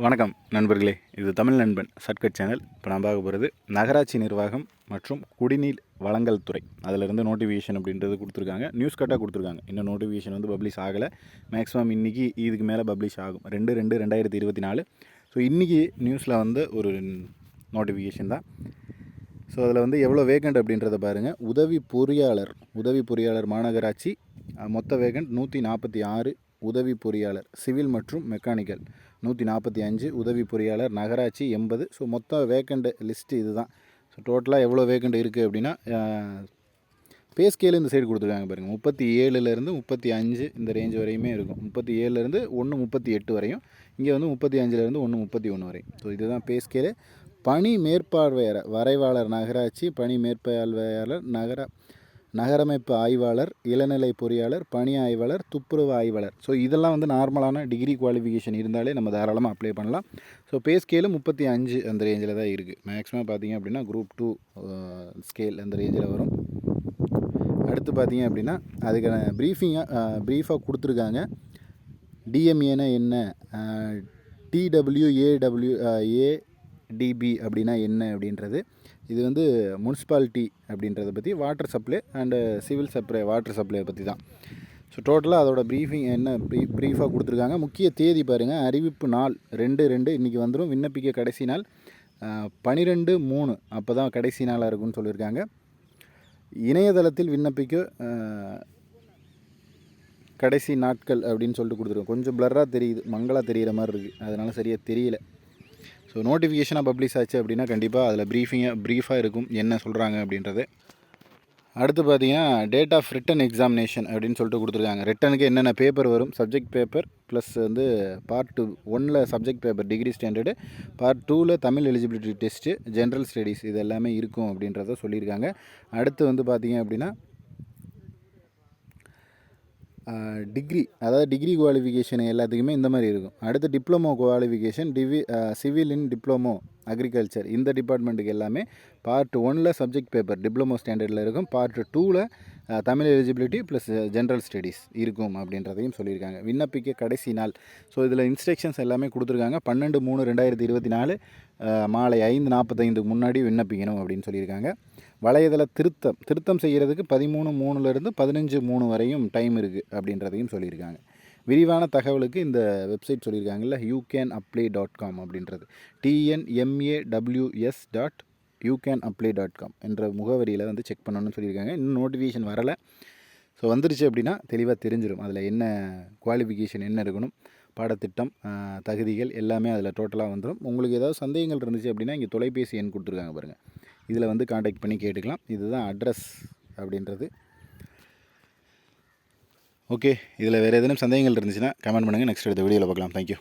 வணக்கம் நண்பர்களே, இது தமிழ் நண்பன் ஷார்ட்கட் சேனல். இப்போ நான் பார்க்க போகிறது நகராட்சி நிர்வாகம் மற்றும் குடிநீர் வழங்கல் துறை. அதிலிருந்து நோட்டிஃபிகேஷன் அப்படின்றது கொடுத்துருக்காங்க. நியூஸ் கட்டாக கொடுத்துருக்காங்க. இன்னும் நோட்டிஃபிகேஷன் வந்து பப்ளிஷ் ஆகலை. மேக்ஸிமம் இன்றைக்கி இதுக்கு மேலே பப்ளிஷ் ஆகும். 2/2/2024. ஸோ இன்றைக்கி நியூஸில் வந்து ஒரு நோட்டிஃபிகேஷன் தான். ஸோ அதில் வந்து எவ்வளோ வேகண்ட் அப்படின்றத பாருங்கள். உதவி பொறியாளர் மாநகராட்சி மொத்த வேகண்ட் 146. உதவி பொறியாளர் சிவில் மற்றும் மெக்கானிக்கல் 145. உதவி பொறியாளர் நகராட்சி 80. ஸோ மொத்த வேக்கண்ட் லிஸ்ட்டு இது தான். ஸோ டோட்டலாக எவ்வளோ வேக்கண்ட் இருக்குது அப்படின்னா, பே ஸ்கேலு இந்த சைடு கொடுத்துருக்காங்க பாருங்கள். 37லேருந்து 35 இந்த ரேஞ்ச் வரையுமே இருக்கும். 37லேருந்து 138 வரையும். இங்கே வந்து 35லேருந்து 131 வரையும். ஸோ இதுதான் பே ஸ்கேலு. பணி மேற்பார்வையாளர் வரைவாளர் நகராட்சி, பணி மேற்பார்வையாளர் நகரமைப்பு ஆய்வாளர், இளநிலை பொறியாளர், பணி ஆய்வாளர், துப்புரவு ஆய்வாளர். ஸோ இதெல்லாம் வந்து நார்மலான டிகிரி குவாலிஃபிகேஷன் இருந்தாலே நம்ம தாராளமாக அப்ளை பண்ணலாம். ஸோ பே ஸ்கேலு 35 அந்த ரேஞ்சில் தான் இருக்குது. மேக்ஸிமம் பார்த்திங்க அப்படின்னா குரூப் 2 ஸ்கேல் அந்த ரேஞ்சில் வரும். அடுத்து பார்த்திங்க அப்படின்னா அதுக்கான ப்ரீஃபாக கொடுத்துருக்காங்க. டிஎம்ஏனா என்ன, ஏடிபி அப்படின்னா என்ன அப்படின்றது. இது வந்து முனிசிபாலிட்டி அப்படின்றத பற்றி, water supply and civil supply water சப்ளையை பற்றி தான். ஸோ டோட்டலாக அதோட ப்ரீஃபிங் என்ன ப்ரீஃபாக கொடுத்துருக்காங்க. முக்கிய தேதி பாருங்கள். அறிவிப்பு நாள் 2/2 இன்றைக்கி வந்துடும். விண்ணப்பிக்க கடைசி நாள் 12/3 அப்போ தான் கடைசி நாளாக இருக்குன்னு சொல்லியிருக்காங்க. இணையதளத்தில் விண்ணப்பிக்க கடைசி நாட்கள் அப்படின்னு சொல்லிட்டு கொடுத்துருக்கோம். கொஞ்சம் பிளர்ராக தெரியுது, மங்களாக தெரிகிற மாதிரி இருக்குது, அதனால் சரியாக தெரியல. ஸோ நோட்டிஃபிகேஷனாக பப்ளிஷ் ஆச்சு அப்படின்னா கண்டிப்பாக அதில் ப்ரீஃபாக இருக்கும் என்ன சொல்கிறாங்க அப்படின்றது. அடுத்து பார்த்தீங்கன்னா டேட் ஆஃப் ரிட்டன் எக்ஸாமினேஷன் அப்படின்னு சொல்லிட்டு கொடுத்துருக்காங்க. ரிட்டனுக்கு என்னென்ன பேப்பர் வரும், சப்ஜெக்ட் பேப்பர் ப்ளஸ் வந்து பார்ட் 1ல் subject paper degree standard, part 2ல் Tamil eligibility test, general studies இது எல்லாமே இருக்கும் அப்படின்றத சொல்லியிருக்காங்க. அடுத்து வந்து பார்த்திங்க அப்படின்னா டிகிரி, அதாவது டிகிரி குவாலிஃபிகேஷன் எல்லாத்துக்குமே இந்த மாதிரி இருக்கும். அடுத்து டிப்ளமோ குவாலிஃபிகேஷன் சிவில் இன் டிப்ளமோ அக்ரிகல்ச்சர் இந்த டிபார்ட்மெண்ட்டுக்கு எல்லாமே பார்ட் 1ல் சப்ஜெக்ட் பேப்பர் டிப்ளமோ ஸ்டாண்டர்டில் இருக்கும். பார்ட் 2ல் Tamil eligibility plus general studies இருக்கும் அப்படின்றதையும் சொல்லியிருக்காங்க. விண்ணப்பிக்க கடைசி நாள். ஸோ இதில் இன்ஸ்ட்ரக்ஷன்ஸ் எல்லாமே கொடுத்துருக்காங்க. 12/3/2024 மாலை 5:45 முன்னாடி விண்ணப்பிக்கணும் அப்படின்னு சொல்லியிருக்காங்க. வலைதள திருத்தம் செய்கிறதுக்கு 13/3லேருந்து 15/3 வரையும் டைம் இருக்குது அப்படின்றதையும் சொல்லியிருக்காங்க. விரிவான தகவலுக்கு இந்த வெப்சைட் சொல்லியிருக்காங்கல்ல, youcanapply.com அப்படின்றது TNMAWS.youcanapply.com என்ற முகவரியில் வந்து செக் பண்ணணும்னு சொல்லியிருக்காங்க. இன்னும் நோட்டிஃபிகேஷன் வரலை. ஸோ வந்துருச்சு அப்படின்னா தெளிவாக தெரிஞ்சிடும் அதில் என்ன குவாலிஃபிகேஷன் என்ன இருக்கணும், பாடத்திட்டம், தகுதிகள் எல்லாமே அதில் டோட்டலாக வந்துடும். உங்களுக்கு ஏதாவது சந்தேகங்கள் இருந்துச்சு அப்படின்னா இங்கே தொலைபேசி எண் கொடுத்துருக்காங்க பாருங்கள். இதில் வந்து காண்டாக்ட் பண்ணி கேட்டுக்கலாம். இதுதான் அட்ரஸ் அப்படின்றது. ஓகே, இதில் வேறு எதுவும் சந்தேகங்கள் இருந்துச்சுன்னா கமெண்ட் பண்ணுங்கள். நெக்ஸ்ட் அடுத்த வீடியோவில் பார்க்கலாம். தேங்க்யூ.